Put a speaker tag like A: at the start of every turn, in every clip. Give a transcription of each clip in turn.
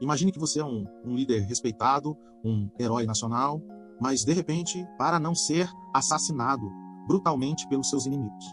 A: Imagine que você é um líder respeitado, um herói nacional, mas de repente, para não ser assassinado brutalmente pelos seus inimigos,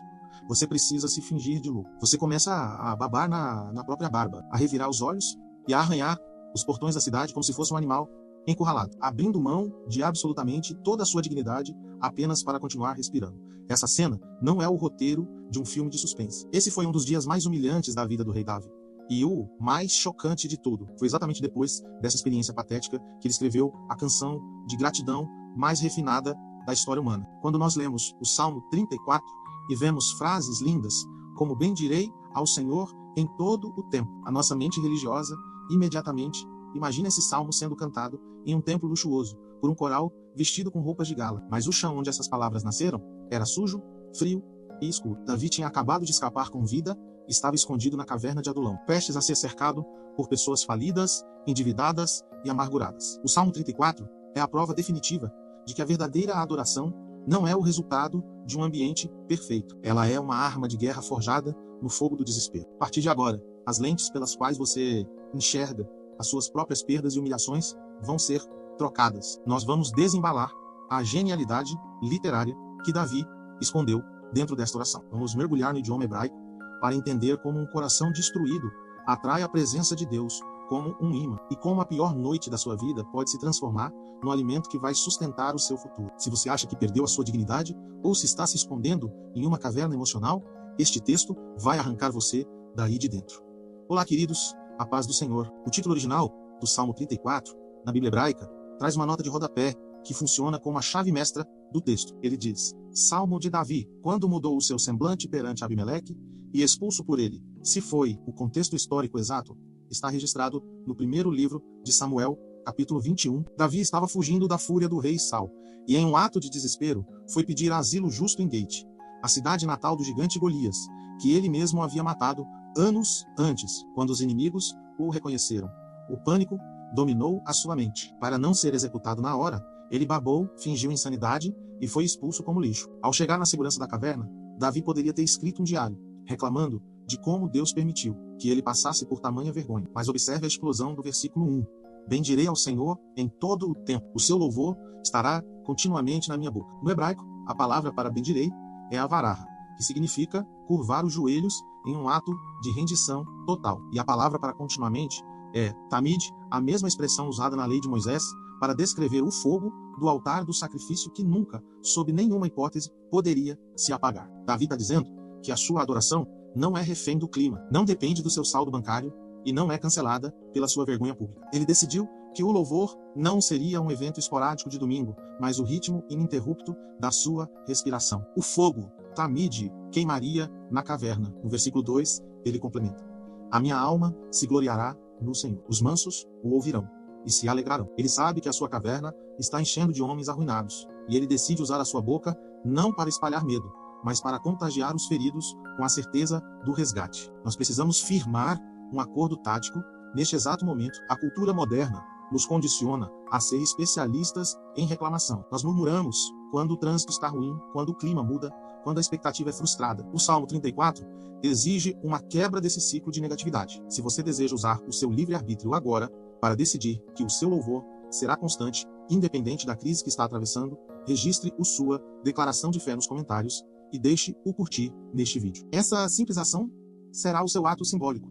A: você precisa se fingir de louco. Você começa a babar na própria barba, a revirar os olhos e a arranhar os portões da cidade como se fosse um animal encurralado, abrindo mão de absolutamente toda a sua dignidade apenas para continuar respirando. Essa cena não é o roteiro de um filme de suspense. Esse foi um dos dias mais humilhantes da vida do rei Davi. E o mais chocante de tudo foi exatamente depois dessa experiência patética que ele escreveu a canção de gratidão mais refinada da história humana. Quando nós lemos o Salmo 34 e vemos frases lindas como bendirei ao Senhor em todo o tempo, a nossa mente religiosa imediatamente imagina esse salmo sendo cantado em um templo luxuoso por um coral vestido com roupas de gala. Mas o chão onde essas palavras nasceram era sujo, frio e escuro. Davi tinha acabado de escapar com vida e estava escondido na caverna de Adulão, prestes a ser cercado por pessoas falidas, endividadas e amarguradas. O Salmo 34 é a prova definitiva de que a verdadeira adoração não é o resultado de um ambiente perfeito. Ela é uma arma de guerra forjada no fogo do desespero. A partir de agora, as lentes pelas quais você enxerga as suas próprias perdas e humilhações vão ser trocadas. Nós vamos desembalar a genialidade literária que Davi escondeu dentro desta oração. Vamos mergulhar no idioma hebraico para entender como um coração destruído atrai a presença de Deus como um imã e como a pior noite da sua vida pode se transformar no alimento que vai sustentar o seu futuro. Se você acha que perdeu a sua dignidade ou se está se escondendo em uma caverna emocional, este texto vai arrancar você daí de dentro. Olá, queridos, a paz do Senhor. O título original do Salmo 34, na Bíblia hebraica, traz uma nota de rodapé que funciona como a chave mestra do texto. Ele diz: Salmo de Davi, quando mudou o seu semblante perante Abimeleque e expulso por ele. Se foi o contexto histórico exato, está registrado no primeiro livro de Samuel, capítulo 21. Davi estava fugindo da fúria do rei Saul e, em um ato de desespero, foi pedir asilo justo em Gate, a cidade natal do gigante Golias, que ele mesmo havia matado anos antes, quando os inimigos o reconheceram. O pânico dominou a sua mente. Para não ser executado na hora, ele babou, fingiu insanidade e foi expulso como lixo. Ao chegar na segurança da caverna, Davi poderia ter escrito um diário, reclamando de como Deus permitiu que ele passasse por tamanha vergonha. Mas observe a explosão do versículo 1. Bendirei ao Senhor em todo o tempo. O seu louvor estará continuamente na minha boca. No hebraico, a palavra para bendirei é avaraha, que significa curvar os joelhos em um ato de rendição total. E a palavra para continuamente é tamid, a mesma expressão usada na lei de Moisés para descrever o fogo do altar do sacrifício que nunca, sob nenhuma hipótese, poderia se apagar. Davi está dizendo que a sua adoração não é refém do clima, não depende do seu saldo bancário e não é cancelada pela sua vergonha pública. Ele decidiu que o louvor não seria um evento esporádico de domingo, mas o ritmo ininterrupto da sua respiração. O fogo, tamid, queimaria na caverna. No versículo 2, ele complementa: a minha alma se gloriará no Senhor. Os mansos o ouvirão e se alegrarão. Ele sabe que a sua caverna está enchendo de homens arruinados, e ele decide usar a sua boca não para espalhar medo, mas para contagiar os feridos com a certeza do resgate. Nós precisamos firmar um acordo tático neste exato momento. A cultura moderna nos condiciona a ser especialistas em reclamação. Nós murmuramos quando o trânsito está ruim, quando o clima muda, quando a expectativa é frustrada. O Salmo 34 exige uma quebra desse ciclo de negatividade. Se você deseja usar o seu livre-arbítrio agora para decidir que o seu louvor será constante, independente da crise que está atravessando, registre sua declaração de fé nos comentários e deixe o curtir neste vídeo. Essa simples ação será o seu ato simbólico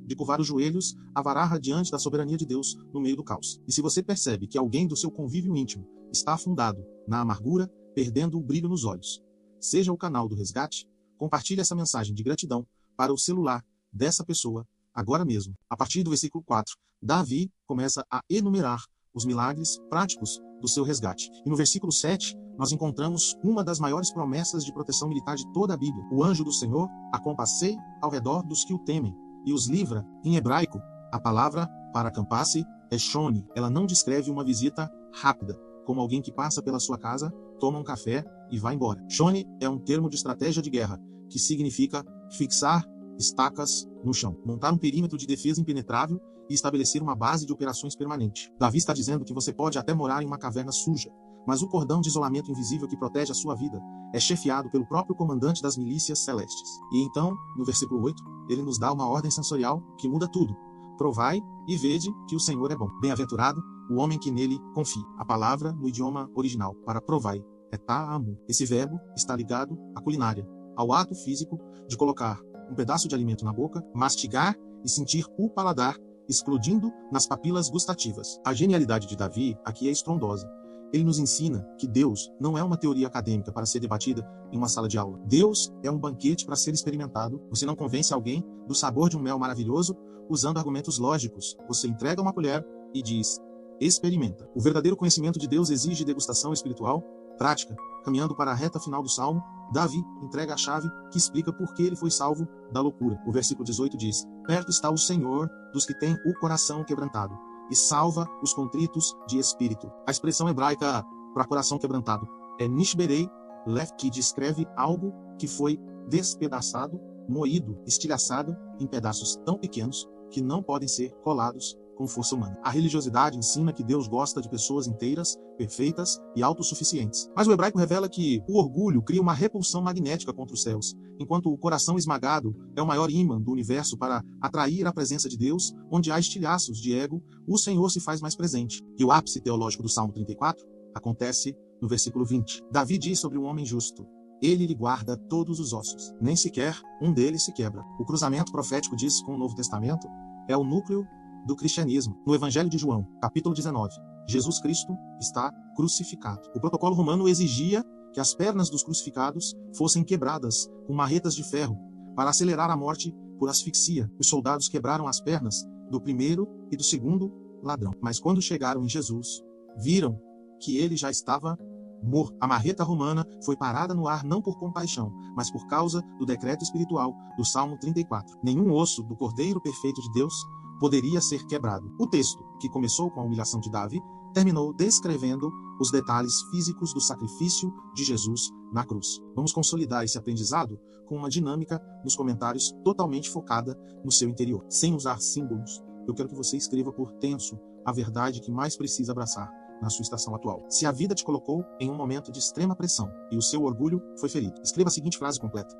A: de curvar os joelhos, avaraha diante da soberania de Deus no meio do caos. E se você percebe que alguém do seu convívio íntimo está afundado na amargura, perdendo o brilho nos olhos, seja o canal do resgate, compartilhe essa mensagem de gratidão para o celular dessa pessoa agora mesmo. A partir do versículo 4, Davi começa a enumerar os milagres práticos do seu resgate. E no versículo 7, nós encontramos uma das maiores promessas de proteção militar de toda a Bíblia. O anjo do Senhor acompanha ao redor dos que o temem e os livra. Em hebraico, a palavra para acampar-se é shoni. Ela não descreve uma visita rápida, como alguém que passa pela sua casa, toma um café e vai embora. Shoni é um termo de estratégia de guerra, que significa fixar estacas no chão, montar um perímetro de defesa impenetrável e estabelecer uma base de operações permanente. Davi está dizendo que você pode até morar em uma caverna suja, mas o cordão de isolamento invisível que protege a sua vida é chefiado pelo próprio comandante das milícias celestes. E então, no versículo 8, ele nos dá uma ordem sensorial que muda tudo. Provai e vede que o Senhor é bom. Bem-aventurado o homem que nele confia. A palavra no idioma original para provai é ta'amu. Esse verbo está ligado à culinária, ao ato físico de colocar um pedaço de alimento na boca, mastigar e sentir o paladar explodindo nas papilas gustativas. A genialidade de Davi aqui é estrondosa. Ele nos ensina que Deus não é uma teoria acadêmica para ser debatida em uma sala de aula. Deus é um banquete para ser experimentado. Você não convence alguém do sabor de um mel maravilhoso usando argumentos lógicos. Você entrega uma colher e diz: experimenta. O verdadeiro conhecimento de Deus exige degustação espiritual, prática. Caminhando para a reta final do Salmo, Davi entrega a chave que explica por que ele foi salvo da loucura. O versículo 18 diz: perto está o Senhor dos que têm o coração quebrantado e salva os contritos de espírito. A expressão hebraica para coração quebrantado é nishberei lev, que descreve algo que foi despedaçado, moído, estilhaçado em pedaços tão pequenos que não podem ser colados com força humana. A religiosidade ensina que Deus gosta de pessoas inteiras, perfeitas e autossuficientes. Mas o hebraico revela que o orgulho cria uma repulsão magnética contra os céus, enquanto o coração esmagado é o maior ímã do universo para atrair a presença de Deus. Onde há estilhaços de ego, o Senhor se faz mais presente. E o ápice teológico do Salmo 34 acontece no versículo 20. Davi diz sobre um homem justo: ele lhe guarda todos os ossos, nem sequer um deles se quebra. O cruzamento profético disso com o Novo Testamento é o núcleo do cristianismo. No Evangelho de João, capítulo 19, Jesus Cristo está crucificado. O protocolo romano exigia que as pernas dos crucificados fossem quebradas com marretas de ferro para acelerar a morte por asfixia. Os soldados quebraram as pernas do primeiro e do segundo ladrão. Mas quando chegaram em Jesus, viram que ele já estava morto. A marreta romana foi parada no ar não por compaixão, mas por causa do decreto espiritual do Salmo 34. Nenhum osso do Cordeiro perfeito de Deus poderia ser quebrado. O texto, que começou com a humilhação de Davi, terminou descrevendo os detalhes físicos do sacrifício de Jesus na cruz. Vamos consolidar esse aprendizado com uma dinâmica nos comentários totalmente focada no seu interior. Sem usar símbolos, eu quero que você escreva por tenso a verdade que mais precisa abraçar na sua estação atual. Se a vida te colocou em um momento de extrema pressão e o seu orgulho foi ferido, escreva a seguinte frase completa: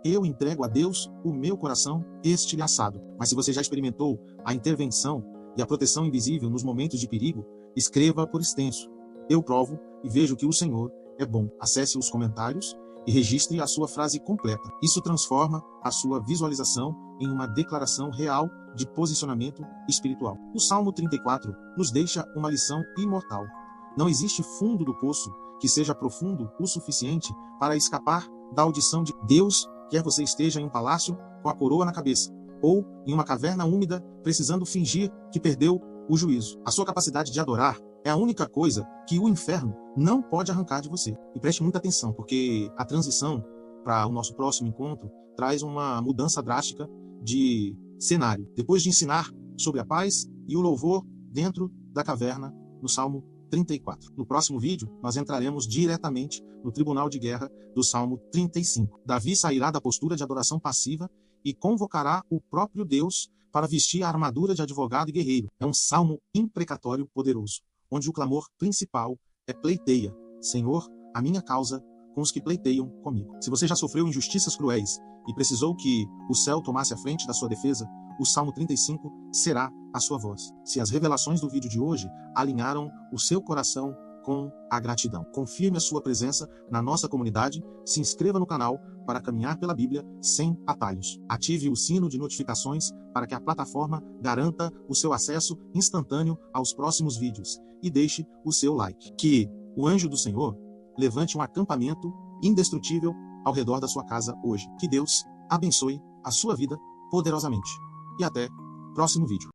A: eu entrego a Deus o meu coração estilhaçado. Mas se você já experimentou a intervenção e a proteção invisível nos momentos de perigo, escreva por extenso: eu provo e vejo que o Senhor é bom. Acesse os comentários e registre a sua frase completa. Isso transforma a sua visualização em uma declaração real de posicionamento espiritual. O Salmo 34 nos deixa uma lição imortal. Não existe fundo do poço que seja profundo o suficiente para escapar da audição de Deus. Quer você esteja em um palácio com a coroa na cabeça, ou em uma caverna úmida precisando fingir que perdeu o juízo. A sua capacidade de adorar é a única coisa que o inferno não pode arrancar de você. E preste muita atenção, porque a transição para o nosso próximo encontro traz uma mudança drástica de cenário. Depois de ensinar sobre a paz e o louvor dentro da caverna, no Salmo 34. No próximo vídeo, nós entraremos diretamente no tribunal de guerra do Salmo 35. Davi sairá da postura de adoração passiva e convocará o próprio Deus para vestir a armadura de advogado e guerreiro. É um salmo imprecatório poderoso, onde o clamor principal é pleiteia: Senhor, a minha causa com os que pleiteiam comigo. Se você já sofreu injustiças cruéis e precisou que o céu tomasse a frente da sua defesa, o Salmo 35 será a sua voz. Se as revelações do vídeo de hoje alinharam o seu coração com a gratidão, confirme a sua presença na nossa comunidade, se inscreva no canal para caminhar pela Bíblia sem atalhos. Ative o sino de notificações para que a plataforma garanta o seu acesso instantâneo aos próximos vídeos e deixe o seu like. Que o anjo do Senhor levante um acampamento indestrutível ao redor da sua casa hoje. Que Deus abençoe a sua vida poderosamente. E até o próximo vídeo.